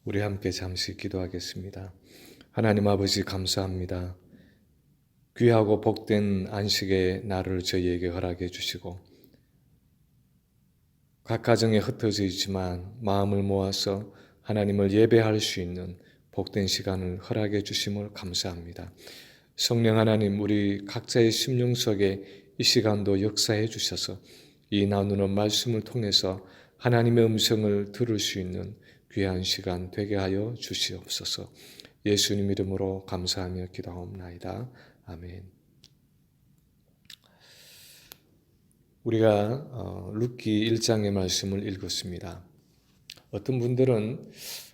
우리 함께 잠시 기도하겠습니다. 하나님 아버지 감사합니다. 귀하고 복된 안식의 날을 저희에게 허락해 주시고 각 가정에 흩어져 있지만 마음을 모아서 하나님을 예배할 수 있는 복된 시간을 허락해 주심을 감사합니다. 성령 하나님, 우리 각자의 심령 속에 이 시간도 역사해 주셔서 이 나누는 말씀을 통해서 하나님의 음성을 들을 수 있는 귀한 시간 되게 하여 주시옵소서. 예수님 이름으로 감사하며 기도하옵나이다. 아멘. 우리가 룻기 1장의 말씀을 읽었습니다. 어떤 분들은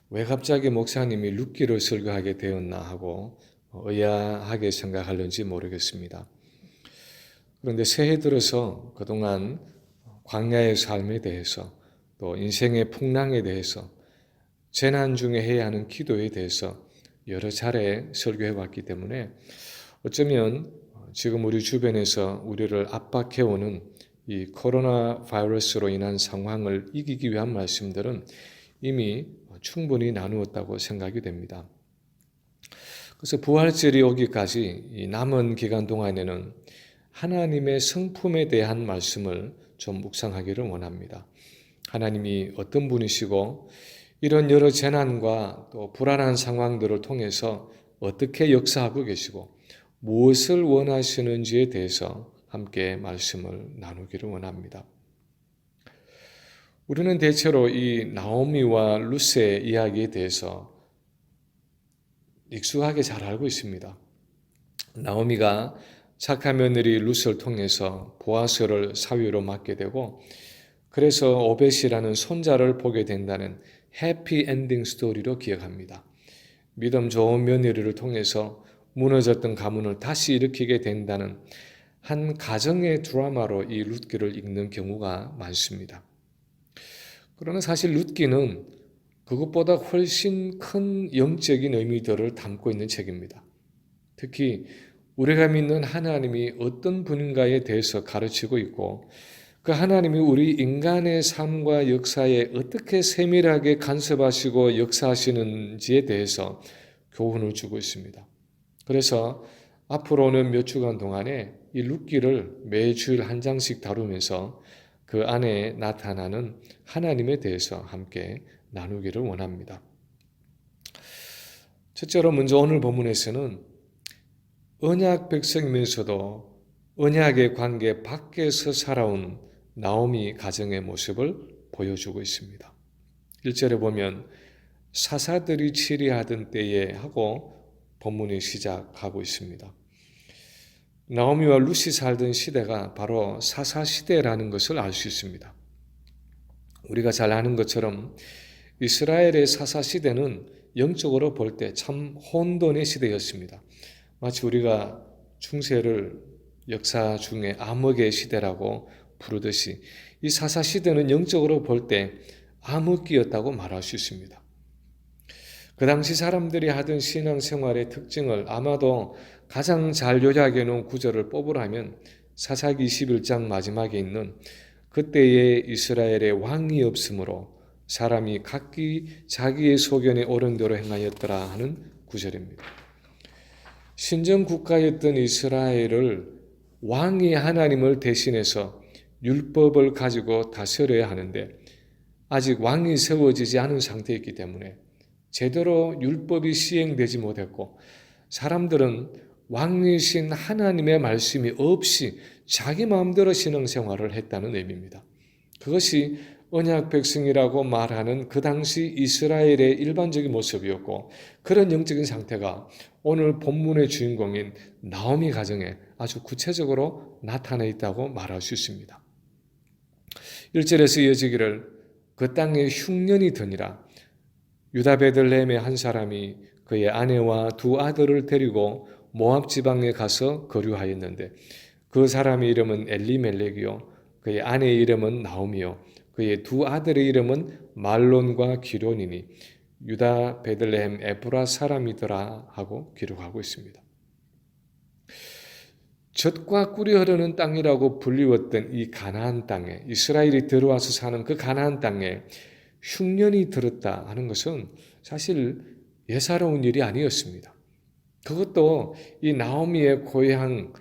왜 갑자기 목사님이 룻기를 설교하게 되었나 하고 의아하게 생각하는지 모르겠습니다. 그런데 새해 들어서 그동안 광야의 삶에 대해서 또 인생의 풍랑에 대해서 재난 중에 해야 하는 기도에 대해서 여러 차례 설교해 왔기 때문에 어쩌면 지금 우리 주변에서 우리를 압박해오는 이 코로나 바이러스로 인한 상황을 이기기 위한 말씀들은 이미 충분히 나누었다고 생각이 됩니다. 그래서 부활절이 오기까지 이 남은 기간 동안에는 하나님의 성품에 대한 말씀을 좀 묵상하기를 원합니다. 하나님이 어떤 분이시고 이런 여러 재난과 또 불안한 상황들을 통해서 어떻게 역사하고 계시고 무엇을 원하시는지에 대해서 함께 말씀을 나누기를 원합니다. 우리는 대체로 이 나오미와 룻의 이야기에 대해서 익숙하게 잘 알고 있습니다. 나오미가 착한 며느리 룻을 통해서 보아스를 사위로 맡게 되고 그래서 오벳이라는 손자를 보게 된다는 해피 엔딩 스토리로 기억합니다. 믿음 좋은 며느리를 통해서 무너졌던 가문을 다시 일으키게 된다는 한 가정의 드라마로 이 룻기를 읽는 경우가 많습니다. 그러나 사실 룻기는 그것보다 훨씬 큰 영적인 의미들을 담고 있는 책입니다. 특히 우리가 믿는 하나님이 어떤 분인가에 대해서 가르치고 있고 그 하나님이 우리 인간의 삶과 역사에 어떻게 세밀하게 간섭하시고 역사하시는지에 대해서 교훈을 주고 있습니다. 그래서 앞으로는 몇 주간 동안에 이 룻기를 매주일 한 장씩 다루면서 그 안에 나타나는 하나님에 대해서 함께 나누기를 원합니다. 첫째로 먼저 오늘 본문에서는 언약 백성이면서도 언약의 관계 밖에서 살아온 나오미 가정의 모습을 보여주고 있습니다. 1절에 보면 사사들이 치리하던 때에 하고 본문이 시작하고 있습니다. 나오미와 룻이 살던 시대가 바로 사사시대라는 것을 알 수 있습니다. 우리가 잘 아는 것처럼 이스라엘의 사사시대는 영적으로 볼 때 참 혼돈의 시대였습니다. 마치 우리가 중세를 역사 중에 암흑의 시대라고 부르듯이 이 사사시대는 영적으로 볼 때 암흑기였다고 말할 수 있습니다. 그 당시 사람들이 하던 신앙생활의 특징을 아마도 가장 잘 요약해 놓은 구절을 뽑으라면 사사기 21장 마지막에 있는 그때의 이스라엘의 왕이 없으므로 사람이 각기 자기의 소견에 옳은 대로 행하였더라 하는 구절입니다. 신정 국가였던 이스라엘을 왕이 하나님을 대신해서 율법을 가지고 다스려야 하는데 아직 왕이 세워지지 않은 상태였기 때문에 제대로 율법이 시행되지 못했고 사람들은 왕이신 하나님의 말씀이 없이 자기 마음대로 신앙생활을 했다는 의미입니다. 그것이 언약 백성이라고 말하는 그 당시 이스라엘의 일반적인 모습이었고 그런 영적인 상태가 오늘 본문의 주인공인 나오미 가정에 아주 구체적으로 나타나 있다고 말할 수 있습니다. 1절에서 이어지기를 그 땅에 흉년이 드니라 유다 베들레헴의 한 사람이 그의 아내와 두 아들을 데리고 모압 지방에 가서 거류하였는데 그 사람의 이름은 엘리멜렉이요 그의 아내의 이름은 나오미요 그의 두 아들의 이름은 말론과 기론이니 유다 베들레헴 에브라 사람이더라 하고 기록하고 있습니다. 젖과 꿀이 흐르는 땅이라고 불리웠던 이 가나안 땅에 이스라엘이 들어와서 사는 그 가나안 땅에 흉년이 들었다 하는 것은 사실 예사로운 일이 아니었습니다. 그것도 이 나오미의 고향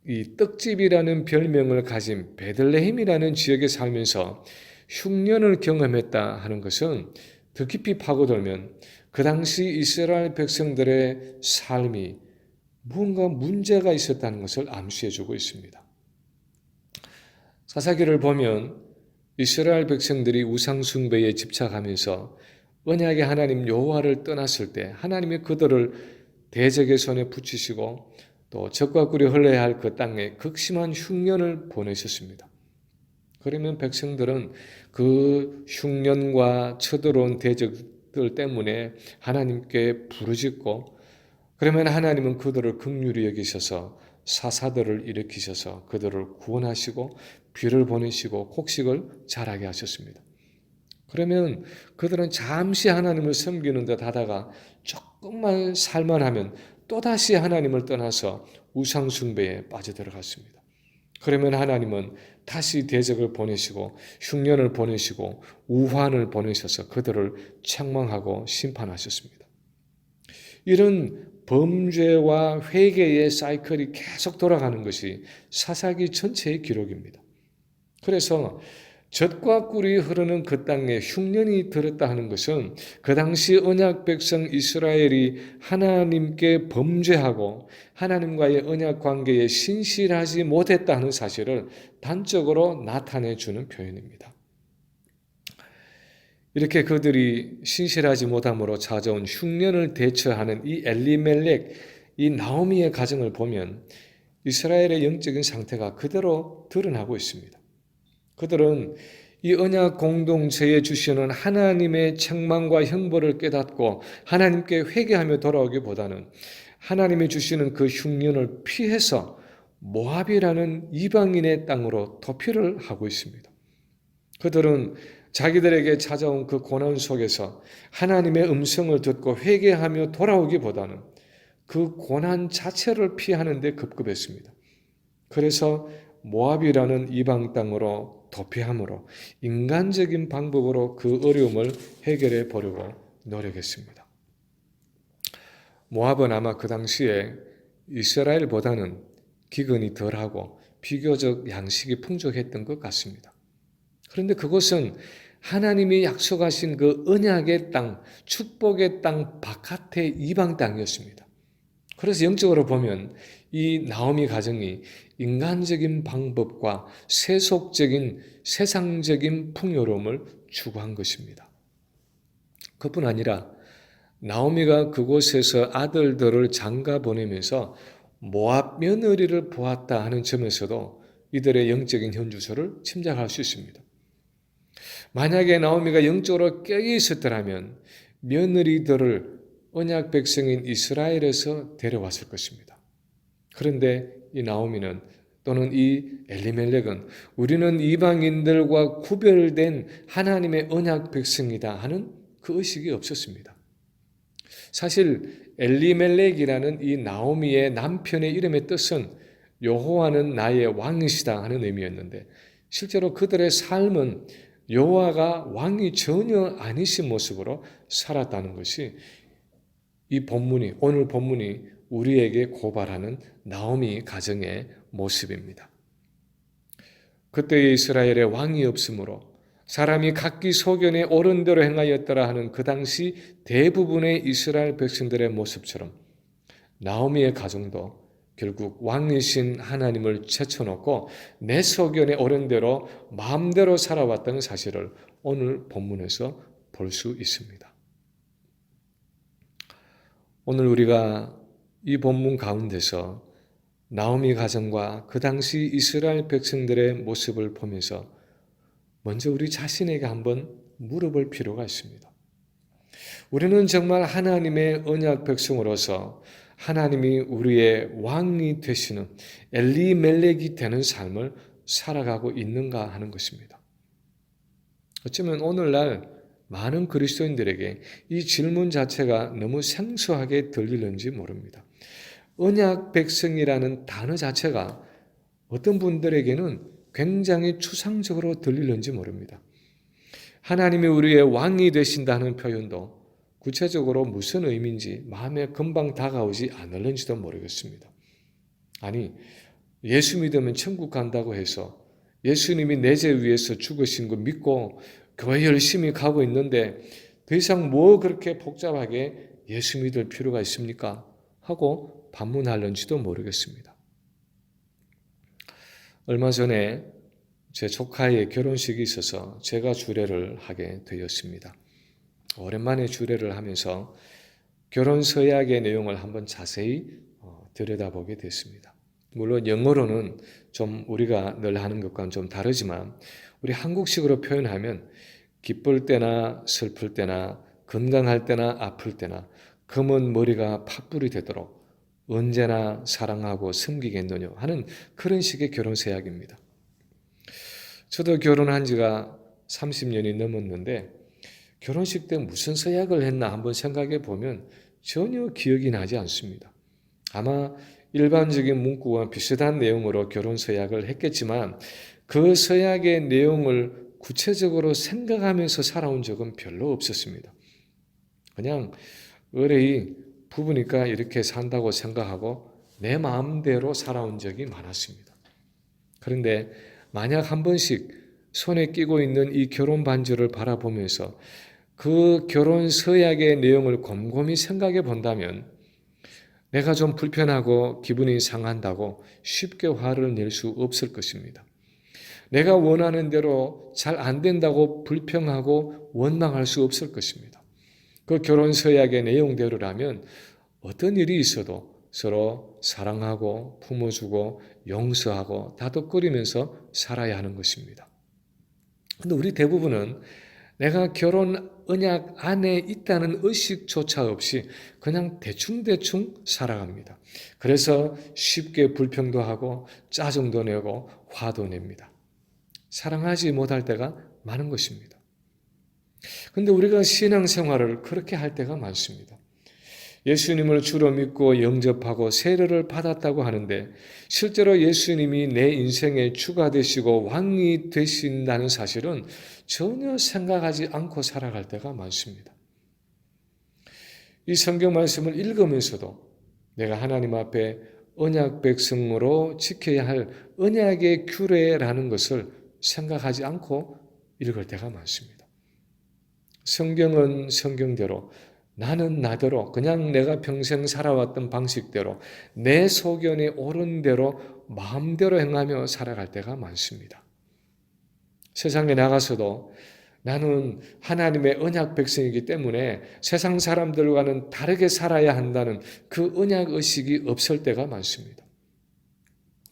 이 떡집이라는 별명을 가진 베들레헴이라는 지역에 살면서 흉년을 경험했다 하는 것은 더 깊이 파고들면 그 당시 이스라엘 백성들의 삶이 무언가 문제가 있었다는 것을 암시해주고 있습니다. 사사기를 보면 이스라엘 백성들이 우상 숭배에 집착하면서 언약의 하나님 여호와를 떠났을 때 하나님이 그들을 대적의 손에 붙이시고 또 적과 꿀이 흘러야 할 그 땅에 극심한 흉년을 보내셨습니다. 그러면 백성들은 그 흉년과 쳐들어온 대적들 때문에 하나님께 부르짖고 그러면 하나님은 그들을 긍휼히 여기셔서 사사들을 일으키셔서 그들을 구원하시고 비를 보내시고 곡식을 자라게 하셨습니다. 그러면 그들은 잠시 하나님을 섬기는 듯 하다가 조금만 살만하면 또다시 하나님을 떠나서 우상 숭배에 빠져들어갔습니다. 그러면 하나님은 다시 대적을 보내시고 흉년을 보내시고 우환을 보내셔서 그들을 책망하고 심판하셨습니다. 이런 범죄와 회개의 사이클이 계속 돌아가는 것이 사사기 전체의 기록입니다. 그래서 젖과 꿀이 흐르는 그 땅에 흉년이 들었다 하는 것은 그 당시 언약 백성 이스라엘이 하나님께 범죄하고 하나님과의 언약 관계에 신실하지 못했다 하는 사실을 단적으로 나타내 주는 표현입니다. 이렇게 그들이 신실하지 못함으로 찾아온 흉년을 대처하는 이 엘리멜렉, 이 나오미의 가정을 보면 이스라엘의 영적인 상태가 그대로 드러나고 있습니다. 그들은 이 언약 공동체에 주시는 하나님의 책망과 형벌을 깨닫고 하나님께 회개하며 돌아오기보다는 하나님이 주시는 그 흉년을 피해서 모압이라는 이방인의 땅으로 도피를 하고 있습니다. 그들은 자기들에게 찾아온 그 고난 속에서 하나님의 음성을 듣고 회개하며 돌아오기보다는 그 고난 자체를 피하는 데 급급했습니다. 그래서 모압이라는 이방 땅으로 도피함으로 인간적인 방법으로 그 어려움을 해결해 보려고 노력했습니다. 모압은 아마 그 당시에 이스라엘보다는 기근이 덜하고 비교적 양식이 풍족했던 것 같습니다. 그런데 그것은 하나님이 약속하신 그 언약의 땅, 축복의 땅 바깥의 이방 땅이었습니다. 그래서 영적으로 보면 이 나오미 가정이 인간적인 방법과 세속적인 세상적인 풍요로움을 추구한 것입니다. 그뿐 아니라 나오미가 그곳에서 아들들을 장가 보내면서 모압 며느리를 보았다 하는 점에서도 이들의 영적인 현주소를 짐작할 수 있습니다. 만약에 나오미가 영적으로 깨어 있었더라면 며느리들을 언약 백성인 이스라엘에서 데려왔을 것입니다. 그런데 이 나오미는 또는 이 엘리멜렉은 우리는 이방인들과 구별된 하나님의 언약 백성이다 하는 그 의식이 없었습니다. 사실 엘리멜렉이라는 이 나오미의 남편의 이름의 뜻은 여호와는 나의 왕이시다 하는 의미였는데 실제로 그들의 삶은 여호와가 왕이 전혀 아니신 모습으로 살았다는 것이 이 본문이 오늘 본문이 우리에게 고발하는 나오미 가정의 모습입니다. 그때의 이스라엘에 왕이 없으므로 사람이 각기 소견에 옳은 대로 행하였더라 하는 그 당시 대부분의 이스라엘 백성들의 모습처럼 나오미의 가정도 결국 왕이신 하나님을 제쳐놓고 내 소견에 옳은 대로 마음대로 살아왔다는 사실을 오늘 본문에서 볼 수 있습니다. 오늘 우리가 이 본문 가운데서 나오미 가정과 그 당시 이스라엘 백성들의 모습을 보면서 먼저 우리 자신에게 한번 물어볼 필요가 있습니다. 우리는 정말 하나님의 언약 백성으로서 하나님이 우리의 왕이 되시는 엘리멜렉이 되는 삶을 살아가고 있는가 하는 것입니다. 어쩌면 오늘날 많은 그리스도인들에게 이 질문 자체가 너무 생소하게 들리는지 모릅니다. 언약 백성이라는 단어 자체가 어떤 분들에게는 굉장히 추상적으로 들리는지 모릅니다. 하나님이 우리의 왕이 되신다는 표현도 구체적으로 무슨 의미인지 마음에 금방 다가오지 않을는지도 모르겠습니다. 아니, 예수 믿으면 천국 간다고 해서 예수님이 내 죄 위해서 죽으신 거 믿고 교회 열심히 가고 있는데 더 이상 뭐 그렇게 복잡하게 예수 믿을 필요가 있습니까? 하고 반문할는지도 모르겠습니다. 얼마 전에 제 조카의 결혼식이 있어서 제가 주례를 하게 되었습니다. 오랜만에 주례를 하면서 결혼 서약의 내용을 한번 자세히 들여다보게 됐습니다. 물론 영어로는 좀 우리가 늘 하는 것과는 좀 다르지만 우리 한국식으로 표현하면 기쁠 때나 슬플 때나 건강할 때나 아플 때나 검은 머리가 팥불이 되도록 언제나 사랑하고 섬기겠노냐 하는 그런 식의 결혼 서약입니다. 저도 결혼한 지가 30년이 넘었는데 결혼식 때 무슨 서약을 했나 한번 생각해 보면 전혀 기억이 나지 않습니다. 아마 일반적인 문구와 비슷한 내용으로 결혼 서약을 했겠지만 그 서약의 내용을 구체적으로 생각하면서 살아온 적은 별로 없었습니다. 그냥 의뢰이 부부니까 이렇게 산다고 생각하고 내 마음대로 살아온 적이 많았습니다. 그런데 만약 한 번씩 손에 끼고 있는 이 결혼 반지를 바라보면서 그 결혼 서약의 내용을 곰곰이 생각해 본다면 내가 좀 불편하고 기분이 상한다고 쉽게 화를 낼 수 없을 것입니다. 내가 원하는 대로 잘 안 된다고 불평하고 원망할 수 없을 것입니다. 그 결혼 서약의 내용대로라면 어떤 일이 있어도 서로 사랑하고 품어주고 용서하고 다독거리면서 살아야 하는 것입니다. 근데 우리 대부분은 내가 결혼 언약 안에 있다는 의식조차 없이 그냥 대충대충 살아갑니다. 그래서 쉽게 불평도 하고 짜증도 내고 화도 냅니다. 사랑하지 못할 때가 많은 것입니다. 그런데 우리가 신앙생활을 그렇게 할 때가 많습니다. 예수님을 주로 믿고 영접하고 세례를 받았다고 하는데 실제로 예수님이 내 인생의 주가 되시고 왕이 되신다는 사실은 전혀 생각하지 않고 살아갈 때가 많습니다. 이 성경 말씀을 읽으면서도 내가 하나님 앞에 언약 백성으로 지켜야 할 언약의 규례라는 것을 생각하지 않고 읽을 때가 많습니다. 성경은 성경대로 나는 나대로 그냥 내가 평생 살아왔던 방식대로 내 소견에 옳은 대로 마음대로 행하며 살아갈 때가 많습니다. 세상에 나가서도 나는 하나님의 언약 백성이기 때문에 세상 사람들과는 다르게 살아야 한다는 그 언약 의식이 없을 때가 많습니다.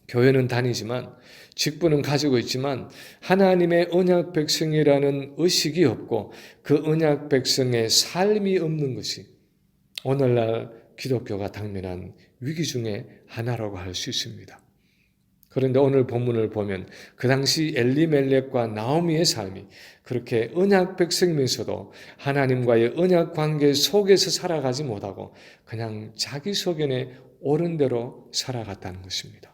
교회는 다니지만 직분은 가지고 있지만 하나님의 언약 백성이라는 의식이 없고 그 언약 백성의 삶이 없는 것이 오늘날 기독교가 당면한 위기 중에 하나라고 할 수 있습니다. 그런데 오늘 본문을 보면 그 당시 엘리멜렉과 나오미의 삶이 그렇게 언약 백성이면서도 하나님과의 언약 관계 속에서 살아가지 못하고 그냥 자기 소견에 옳은 대로 살아갔다는 것입니다.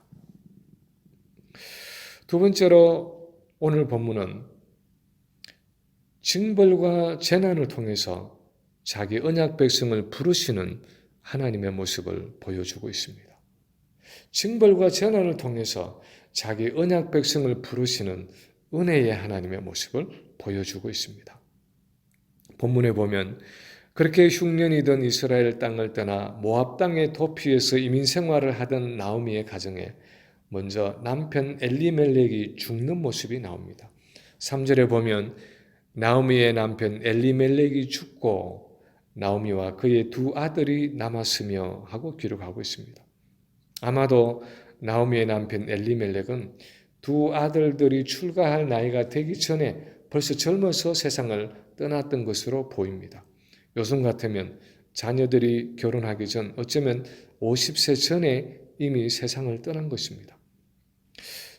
두 번째로 오늘 본문은 징벌과 재난을 통해서 자기 언약 백성을 부르시는 하나님의 모습을 보여주고 있습니다. 징벌과 재난을 통해서 자기 언약 백성을 부르시는 은혜의 하나님의 모습을 보여주고 있습니다. 본문에 보면 그렇게 흉년이던 이스라엘 땅을 떠나 모압 땅의 도피에서 이민 생활을 하던 나오미의 가정에 먼저 남편 엘리멜렉이 죽는 모습이 나옵니다. 3절에 보면 나오미의 남편 엘리멜렉이 죽고 나오미와 그의 두 아들이 남았으며 하고 기록하고 있습니다. 아마도 나오미의 남편 엘리멜렉은 두 아들들이 출가할 나이가 되기 전에 벌써 젊어서 세상을 떠났던 것으로 보입니다. 요즘 같으면 자녀들이 결혼하기 전 어쩌면 50세 전에 이미 세상을 떠난 것입니다.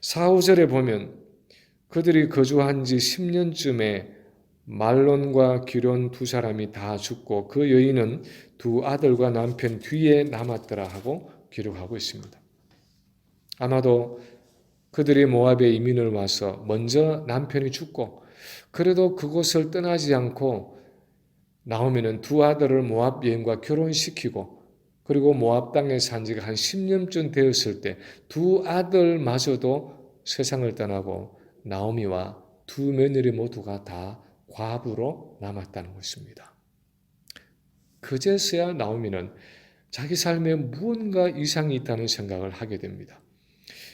4, 5절에 보면 그들이 거주한 지 10년쯤에 말론과 기론 두 사람이 다 죽고 그 여인은 두 아들과 남편 뒤에 남았더라 하고 기록하고 있습니다. 아마도 그들이 모압에 이민을 와서 먼저 남편이 죽고 그래도 그곳을 떠나지 않고 나오미는 두 아들을 모압 여인과 결혼시키고 그리고 모압 땅에 산 지가 한 10년쯤 되었을 때 두 아들마저도 세상을 떠나고 나오미와 두 며느리 모두가 다 과부로 남았다는 것입니다. 그제서야 나오미는 자기 삶에 무언가 이상이 있다는 생각을 하게 됩니다.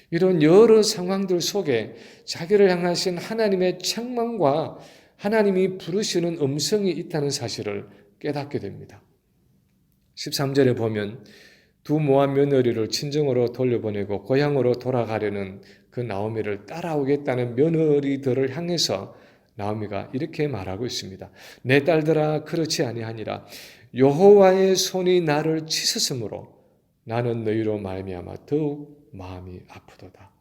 이런 여러 상황들 속에 자기를 향하신 하나님의 책망과 하나님이 부르시는 음성이 있다는 사실을 깨닫게 됩니다. 13절에 보면 두 모압 며느리를 친정으로 돌려보내고 고향으로 돌아가려는 그 나오미를 따라오겠다는 며느리들을 향해서 나오미가 이렇게 말하고 있습니다. 내 딸들아 그렇지 아니하니라. 여호와의 손이 나를 치셨으므로 나는 너희로 말미암아 더욱 마음이 아프도다.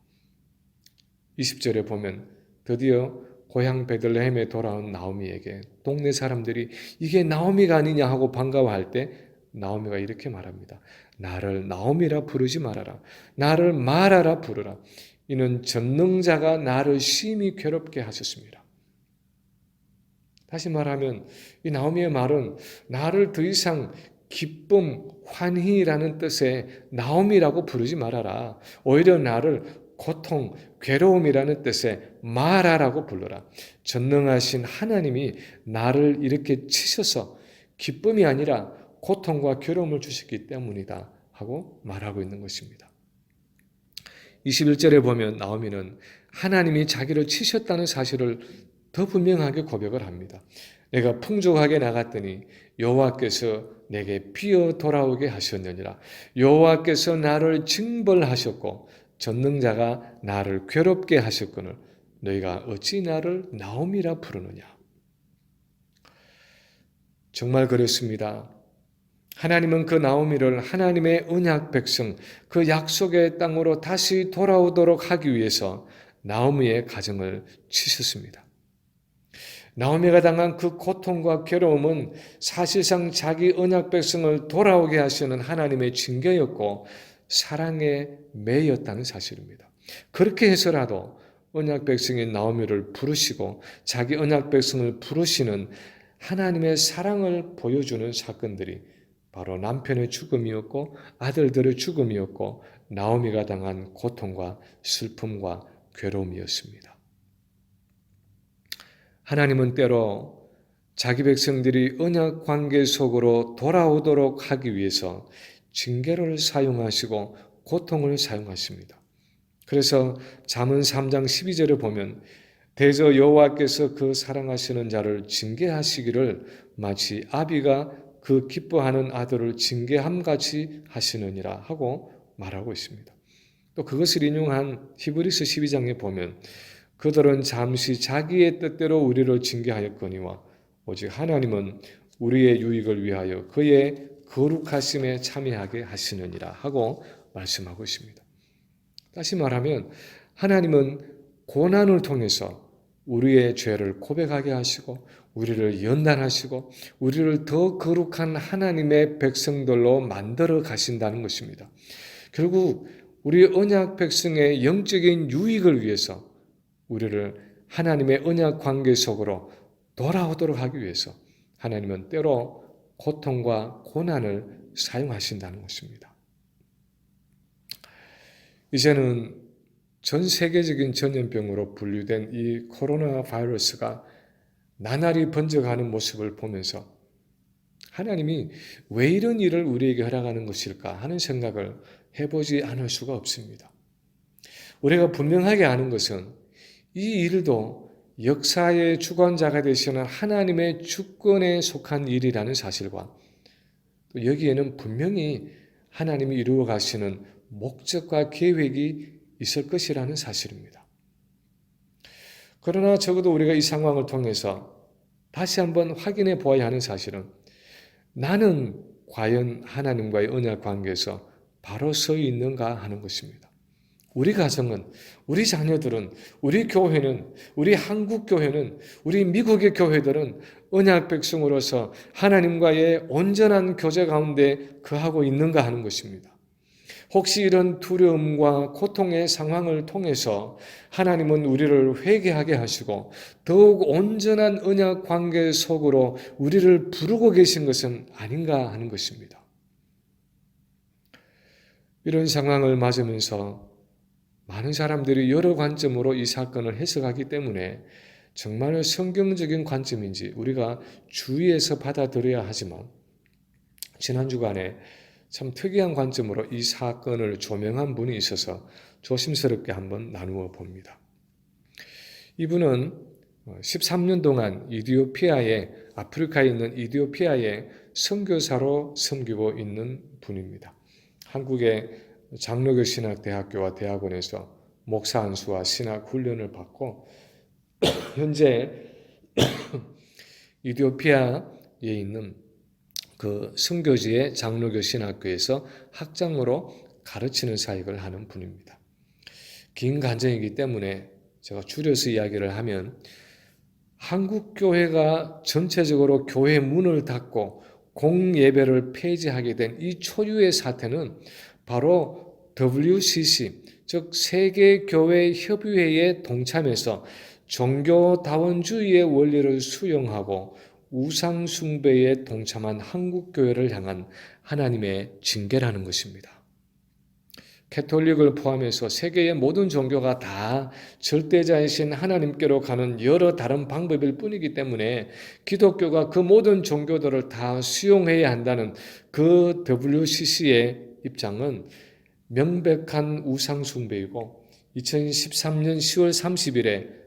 20절에 보면 드디어 고향 베들레헴에 돌아온 나오미에게 동네 사람들이 이게 나오미가 아니냐 하고 반가워할 때 나오미가 이렇게 말합니다. 나를 나오미라 부르지 말아라. 나를 마라라 부르라. 이는 전능자가 나를 심히 괴롭게 하셨습니다. 다시 말하면 이 나오미의 말은 나를 더 이상 기쁨, 환희라는 뜻의 나오미라고 부르지 말아라. 오히려 나를 고통, 괴로움이라는 뜻의 마라라고 불러라. 전능하신 하나님이 나를 이렇게 치셔서 기쁨이 아니라 고통과 괴로움을 주셨기 때문이다 하고 말하고 있는 것입니다. 21절에 보면 나오미는 하나님이 자기를 치셨다는 사실을 더 분명하게 고백을 합니다. 내가 풍족하게 나갔더니 여호와께서 내게 피어 돌아오게 하셨느니라. 여호와께서 나를 징벌하셨고 전능자가 나를 괴롭게 하셨거늘 너희가 어찌 나를 나오미라 부르느냐. 정말 그렇습니다. 하나님은 그 나오미를 하나님의 언약 백성, 그 약속의 땅으로 다시 돌아오도록 하기 위해서 나오미의 가정을 치셨습니다. 나오미가 당한 그 고통과 괴로움은 사실상 자기 언약 백성을 돌아오게 하시는 하나님의 징계였고 사랑의 매였다는 사실입니다. 그렇게 해서라도 언약 백성인 나오미를 부르시고 자기 언약 백성을 부르시는 하나님의 사랑을 보여주는 사건들이 바로 남편의 죽음이었고 아들들의 죽음이었고 나오미가 당한 고통과 슬픔과 괴로움이었습니다. 하나님은 때로 자기 백성들이 언약 관계 속으로 돌아오도록 하기 위해서 징계를 사용하시고 고통을 사용하십니다. 그래서 잠언 3장 12절을 보면 대저 여호와께서 그 사랑하시는 자를 징계하시기를 마치 아비가 그 기뻐하는 아들을 징계함같이 하시느니라 하고 말하고 있습니다. 또 그것을 인용한 히브리서 12장에 보면 그들은 잠시 자기의 뜻대로 우리를 징계하였거니와 오직 하나님은 우리의 유익을 위하여 그의 거룩하심에 참여하게 하시느니라 하고 말씀하고 있습니다. 다시 말하면 하나님은 고난을 통해서 우리의 죄를 고백하게 하시고 우리를 연단하시고 우리를 더 거룩한 하나님의 백성들로 만들어 가신다는 것입니다. 결국 우리 언약 백성의 영적인 유익을 위해서 우리를 하나님의 언약 관계 속으로 돌아오도록 하기 위해서 하나님은 때로 고통과 고난을 사용하신다는 것입니다. 이제는 전 세계적인 전염병으로 분류된 이 코로나 바이러스가 나날이 번져가는 모습을 보면서 하나님이 왜 이런 일을 우리에게 허락하는 것일까 하는 생각을 해보지 않을 수가 없습니다. 우리가 분명하게 아는 것은 이 일도 역사의 주관자가 되시는 하나님의 주권에 속한 일이라는 사실과 또 여기에는 분명히 하나님이 이루어 가시는 목적과 계획이 있을 것이라는 사실입니다. 그러나 적어도 우리가 이 상황을 통해서 다시 한번 확인해 보아야 하는 사실은 나는 과연 하나님과의 언약 관계에서 바로 서 있는가 하는 것입니다. 우리 가정은, 우리 자녀들은, 우리 교회는, 우리 한국 교회는, 우리 미국의 교회들은 언약 백성으로서 하나님과의 온전한 교제 가운데 거하고 있는가 하는 것입니다. 혹시 이런 두려움과 고통의 상황을 통해서 하나님은 우리를 회개하게 하시고 더욱 온전한 언약 관계 속으로 우리를 부르고 계신 것은 아닌가 하는 것입니다. 이런 상황을 맞으면서 많은 사람들이 여러 관점으로 이 사건을 해석하기 때문에 정말 성경적인 관점인지 우리가 주의해서 받아들여야 하지만 지난 주간에 참 특이한 관점으로 이 사건을 조명한 분이 있어서 조심스럽게 한번 나누어 봅니다. 이분은 13년 동안 아프리카에 있는 이디오피아에 선교사로 섬기고 있는 분입니다. 한국의 장로교 신학대학교와 대학원에서 목사 안수와 신학 훈련을 받고 현재 이디오피아에 있는 그 선교지의 장로교 신학교에서 학장으로 가르치는 사역을 하는 분입니다. 긴 간증이기 때문에 제가 줄여서 이야기를 하면 한국 교회가 전체적으로 교회 문을 닫고 공예배를 폐지하게 된 이 초유의 사태는 바로 WCC, 즉 세계교회협의회에 동참해서 종교다원주의의 원리를 수용하고 우상숭배에 동참한 한국교회를 향한 하나님의 징계라는 것입니다. 캐톨릭을 포함해서 세계의 모든 종교가 다 절대자이신 하나님께로 가는 여러 다른 방법일 뿐이기 때문에 기독교가 그 모든 종교들을 다 수용해야 한다는 그 WCC의 입장은 명백한 우상숭배이고 2013년 10월 30일에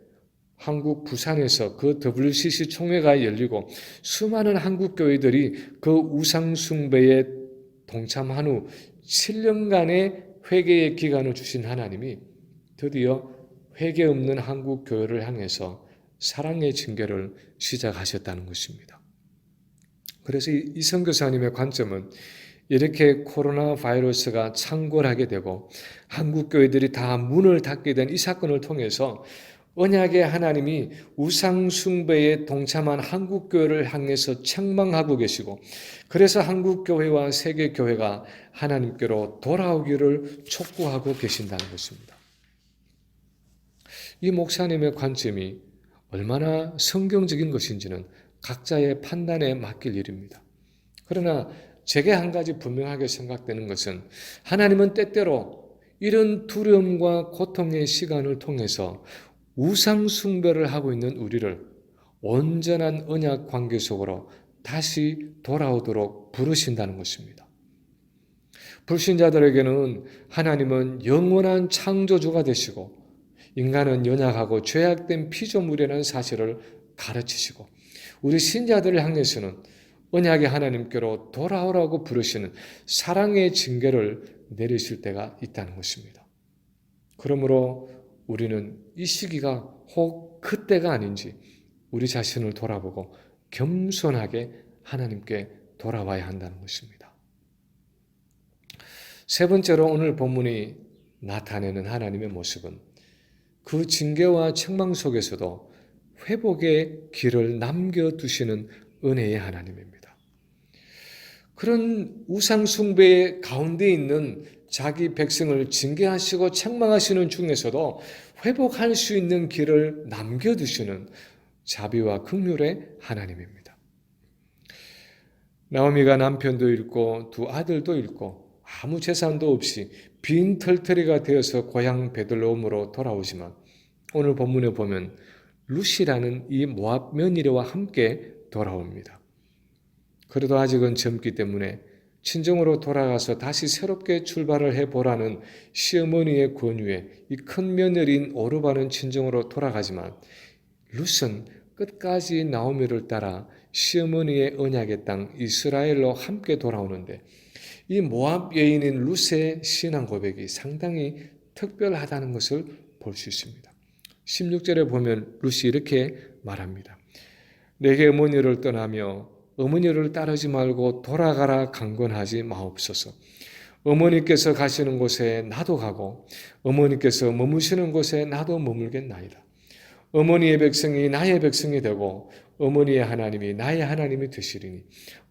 한국 부산에서 그 WCC 총회가 열리고 수많은 한국 교회들이 그 우상숭배에 동참한 후 7년간의 회개의 기간을 주신 하나님이 드디어 회개 없는 한국 교회를 향해서 사랑의 징계를 시작하셨다는 것입니다. 그래서 이 선교사님의 관점은 이렇게 코로나 바이러스가 창궐하게 되고 한국 교회들이 다 문을 닫게 된 이 사건을 통해서 언약의 하나님이 우상 숭배에 동참한 한국 교회를 향해서 책망하고 계시고 그래서 한국 교회와 세계 교회가 하나님께로 돌아오기를 촉구하고 계신다는 것입니다. 이 목사님의 관점이 얼마나 성경적인 것인지는 각자의 판단에 맡길 일입니다. 그러나 제게 한 가지 분명하게 생각되는 것은 하나님은 때때로 이런 두려움과 고통의 시간을 통해서 우상 숭배를 하고 있는 우리를 온전한 언약 관계 속으로 다시 돌아오도록 부르신다는 것입니다. 불신자들에게는 하나님은 영원한 창조주가 되시고 인간은 연약하고 죄악된 피조물이라는 사실을 가르치시고 우리 신자들을 향해서는 언약의 하나님께로 돌아오라고 부르시는 사랑의 징계를 내리실 때가 있다는 것입니다. 그러므로 우리는 이 시기가 혹 그때가 아닌지 우리 자신을 돌아보고 겸손하게 하나님께 돌아와야 한다는 것입니다. 세 번째로 오늘 본문이 나타내는 하나님의 모습은 그 징계와 책망 속에서도 회복의 길을 남겨두시는 은혜의 하나님입니다. 그런 우상 숭배의 가운데 있는 자기 백성을 징계하시고 책망하시는 중에서도 회복할 수 있는 길을 남겨두시는 자비와 긍휼의 하나님입니다. 나오미가 남편도 잃고 두 아들도 잃고 아무 재산도 없이 빈 털터리가 되어서 고향 베들레헴으로 돌아오지만 오늘 본문에 보면 룻이라는 이 모압 며느리와 함께 돌아옵니다. 그래도 아직은 젊기 때문에 친정으로 돌아가서 다시 새롭게 출발을 해보라는 시어머니의 권유에 이 큰 며느리인 오르바는 친정으로 돌아가지만 룻은 끝까지 나오미를 따라 시어머니의 언약의 땅 이스라엘로 함께 돌아오는데 이 모압 여인인 룻의 신앙 고백이 상당히 특별하다는 것을 볼 수 있습니다. 16절에 보면 룻이 이렇게 말합니다. 내게 어머니를 떠나며 어머니를 따르지 말고 돌아가라 강권하지 마옵소서. 어머니께서 가시는 곳에 나도 가고 어머니께서 머무시는 곳에 나도 머물겠나이다. 어머니의 백성이 나의 백성이 되고 어머니의 하나님이 나의 하나님이 되시리니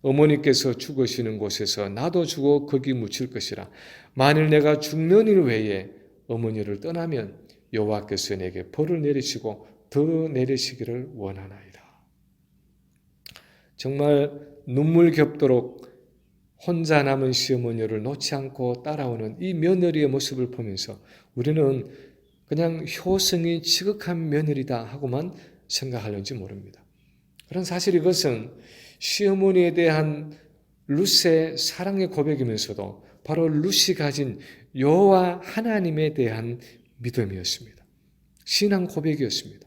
어머니께서 죽으시는 곳에서 나도 죽어 거기 묻힐 것이라. 만일 내가 죽는 일 외에 어머니를 떠나면 여호와께서 내게 벌을 내리시고 더 내리시기를 원하나이다. 정말 눈물 겹도록 혼자 남은 시어머니를 놓지 않고 따라오는 이 며느리의 모습을 보면서 우리는 그냥 효성이 지극한 며느리다 하고만 생각하려는지 모릅니다. 그런 사실 이것은 시어머니에 대한 룻의 사랑의 고백이면서도 바로 룻이 가진 여호와 하나님에 대한 믿음이었습니다. 신앙 고백이었습니다.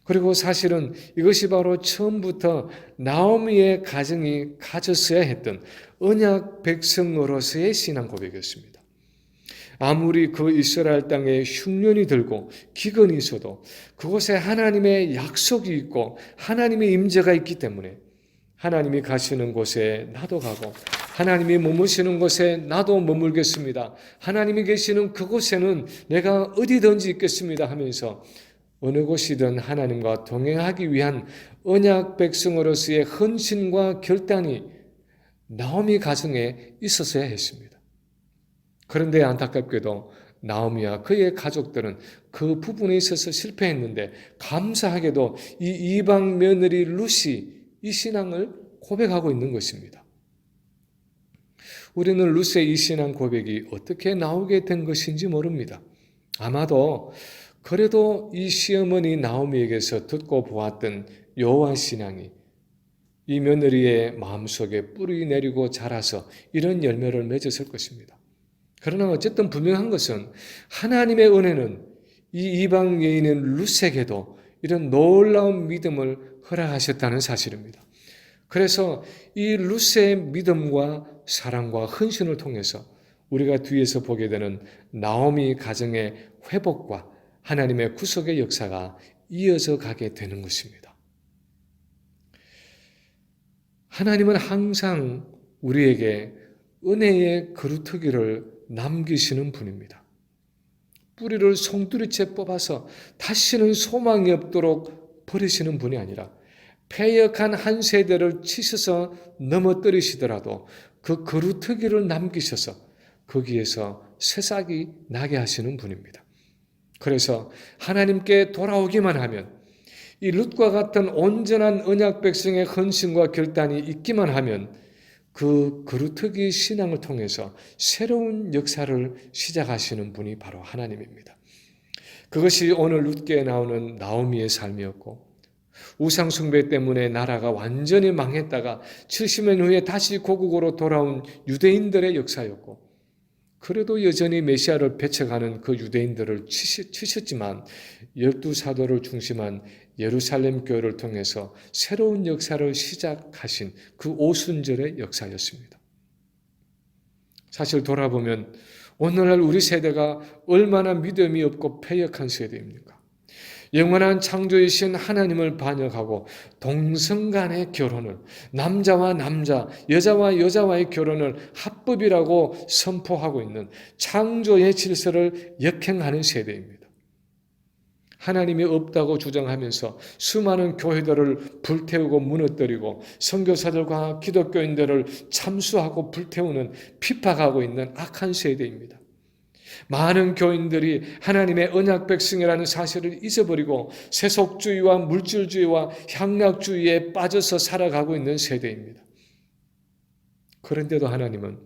그리고 사실은 이것이 바로 처음부터 나오미의 가정이 가졌어야 했던 언약 백성으로서의 신앙 고백이었습니다. 아무리 그 이스라엘 땅에 흉년이 들고 기근이 있어도 그곳에 하나님의 약속이 있고 하나님의 임재가 있기 때문에 하나님이 가시는 곳에 나도 가고 하나님이 머무시는 곳에 나도 머물겠습니다. 하나님이 계시는 그곳에는 내가 어디든지 있겠습니다 하면서 어느 곳이든 하나님과 동행하기 위한 언약 백성으로서의 헌신과 결단이 나오미 가정에 있었어야 했습니다. 그런데 안타깝게도 나오미와 그의 가족들은 그 부분에 있어서 실패했는데 감사하게도 이 이방 며느리 룻이 이 신앙을 고백하고 있는 것입니다. 우리는 룻의 이 신앙 고백이 어떻게 나오게 된 것인지 모릅니다. 아마도 그래도 이 시어머니 나오미에게서 듣고 보았던 여호와 신앙이 이 며느리의 마음속에 뿌리 내리고 자라서 이런 열매를 맺었을 것입니다. 그러나 어쨌든 분명한 것은 하나님의 은혜는 이 이방 여인인 룻에게도 이런 놀라운 믿음을 허락하셨다는 사실입니다. 그래서 이 룻의 믿음과 사랑과 헌신을 통해서 우리가 뒤에서 보게 되는 나오미 가정의 회복과 하나님의 구속의 역사가 이어져 가게 되는 것입니다. 하나님은 항상 우리에게 은혜의 그루터기를 남기시는 분입니다. 뿌리를 송두리째 뽑아서 다시는 소망이 없도록 버리시는 분이 아니라 패역한 한 세대를 치셔서 넘어뜨리시더라도 그 그루터기를 남기셔서 거기에서 새싹이 나게 하시는 분입니다. 그래서 하나님께 돌아오기만 하면 이 룻과 같은 온전한 언약 백성의 헌신과 결단이 있기만 하면 그 그루터기 신앙을 통해서 새로운 역사를 시작하시는 분이 바로 하나님입니다. 그것이 오늘 룻기에 나오는 나오미의 삶이었고 우상 숭배 때문에 나라가 완전히 망했다가 70년 후에 다시 고국으로 돌아온 유대인들의 역사였고 그래도 여전히 메시아를 배척하는 그 유대인들을 치셨지만 12사도를 중심한 예루살렘 교회를 통해서 새로운 역사를 시작하신 그 오순절의 역사였습니다. 사실 돌아보면 오늘날 우리 세대가 얼마나 믿음이 없고 패역한 세대입니까? 영원한 창조이신 하나님을 반역하고 동성 간의 결혼을 남자와 남자, 여자와 여자와의 결혼을 합법이라고 선포하고 있는 창조의 질서를 역행하는 세대입니다. 하나님이 없다고 주장하면서 수많은 교회들을 불태우고 무너뜨리고 선교사들과 기독교인들을 참수하고 불태우는 핍박하고 있는 악한 세대입니다. 많은 교인들이 하나님의 언약 백성이라는 사실을 잊어버리고 세속주의와 물질주의와 향락주의에 빠져서 살아가고 있는 세대입니다. 그런데도 하나님은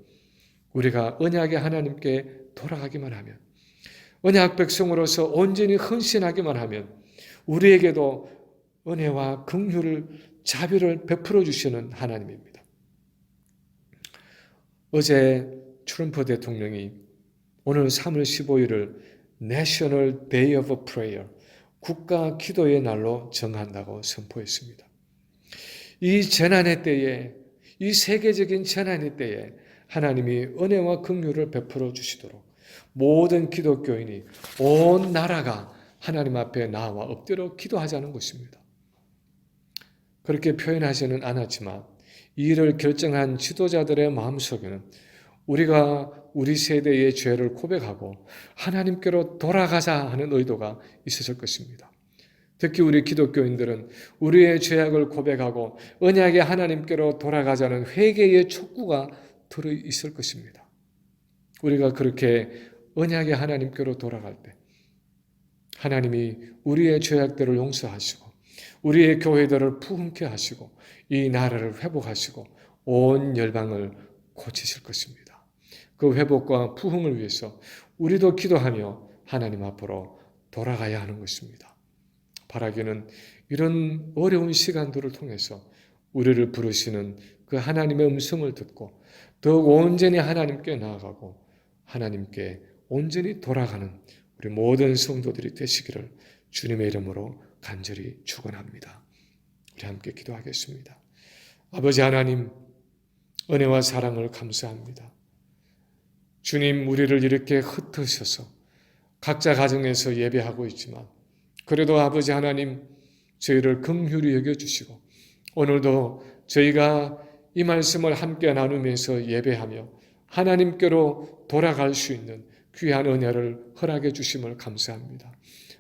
우리가 언약의 하나님께 돌아가기만 하면 언약 백성으로서 온전히 헌신하기만 하면 우리에게도 은혜와 긍휼을 자비를 베풀어 주시는 하나님입니다. 어제 트럼프 대통령이 오늘 3월 15일을 National Day of Prayer, 국가 기도의 날로 정한다고 선포했습니다. 이 재난의 때에, 이 세계적인 재난의 때에 하나님이 은혜와 긍휼을 베풀어 주시도록 모든 기독교인이 온 나라가 하나님 앞에 나와 엎드려 기도하자는 것입니다. 그렇게 표현하지는 않았지만 이 일을 결정한 지도자들의 마음속에는 우리가 우리 세대의 죄를 고백하고 하나님께로 돌아가자 하는 의도가 있었을 것입니다. 특히 우리 기독교인들은 우리의 죄악을 고백하고 언약의 하나님께로 돌아가자는 회개의 촉구가 들어 있을 것입니다. 우리가 그렇게 언약의 하나님께로 돌아갈 때 하나님이 우리의 죄악들을 용서하시고 우리의 교회들을 부흥케 하시고 이 나라를 회복하시고 온 열방을 고치실 것입니다. 그 회복과 부흥을 위해서 우리도 기도하며 하나님 앞으로 돌아가야 하는 것입니다. 바라기는 이런 어려운 시간들을 통해서 우리를 부르시는 그 하나님의 음성을 듣고 더욱 온전히 하나님께 나아가고 하나님께 온전히 돌아가는 우리 모든 성도들이 되시기를 주님의 이름으로 간절히 축원합니다. 우리 함께 기도하겠습니다. 아버지 하나님, 은혜와 사랑을 감사합니다. 주님, 우리를 이렇게 흩으셔서 각자 가정에서 예배하고 있지만 그래도 아버지 하나님, 저희를 긍휼히 여겨주시고 오늘도 저희가 이 말씀을 함께 나누면서 예배하며 하나님께로 돌아갈 수 있는 귀한 은혜를 허락해 주심을 감사합니다.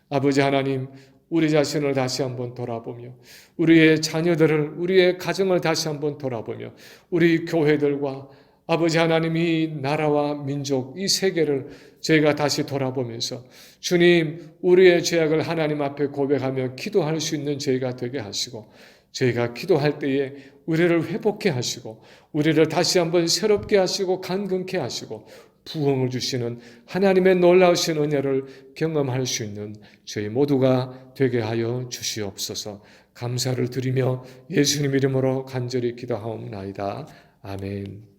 아버지 하나님, 우리 자신을 다시 한번 돌아보며 우리의 자녀들을, 우리의 가정을 다시 한번 돌아보며 우리 교회들과 아버지 하나님 이 나라와 민족, 이 세계를 저희가 다시 돌아보면서 주님, 우리의 죄악을 하나님 앞에 고백하며 기도할 수 있는 저희가 되게 하시고 저희가 기도할 때에 우리를 회복케 하시고 우리를 다시 한번 새롭게 하시고 강건케 하시고 부흥을 주시는 하나님의 놀라우신 은혜를 경험할 수 있는 저희 모두가 되게 하여 주시옵소서. 감사를 드리며 예수님 이름으로 간절히 기도하옵나이다. 아멘.